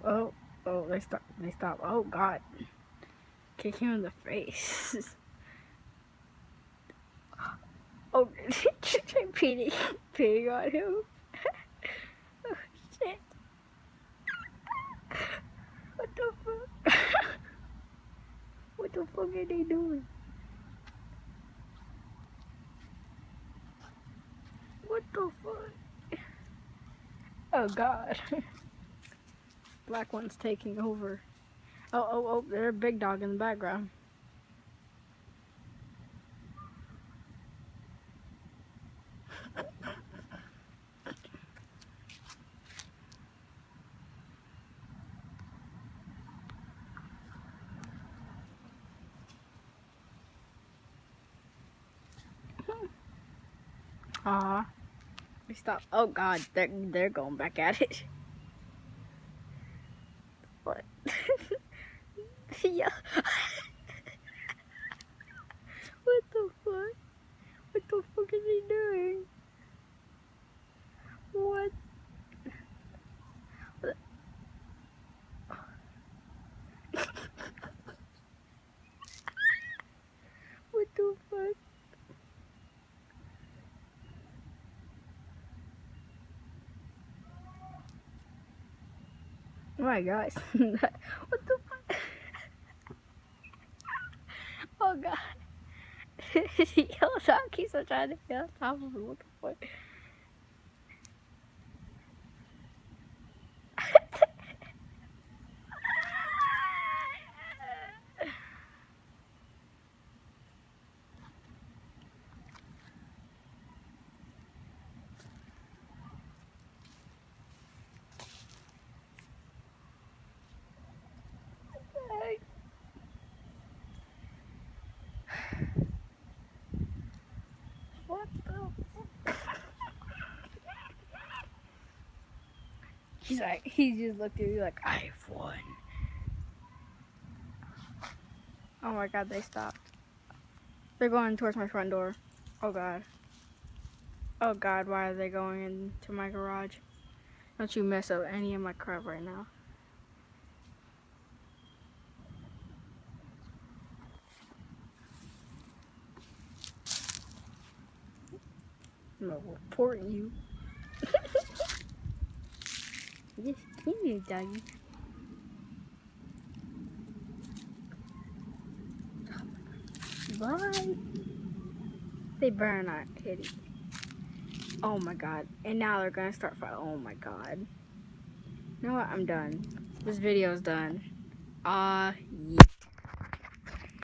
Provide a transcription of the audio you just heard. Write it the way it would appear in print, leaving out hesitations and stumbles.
Oh, they stop. Oh, God. Kick him in the face. Oh, peeing on him. Oh, shit. What the fuck? What the fuck are they doing? What the fuck? Oh, God. Black one's taking over. Oh, there's a big dog in the background. Aw. Stop. Oh, God, they're going back at it. What? Yeah. What the fuck? What the fuck is he doing? What? What the fuck? Oh my gosh. What the fuck? Oh, God. Yo, dog keeps on trying to get on top of him. What the fuck? What the fuck? He just looked at me like, I've won. Oh my God, they stopped. They're going towards my front door. Oh God. Oh God, why are they going into my garage? Don't you mess up any of my crap right now. I'm gonna report you. Just give me, doggy. Bye. They better not hit it. Oh my God. And now they're gonna start fighting. Oh my God. You know what? I'm done. This video's done. Yeah.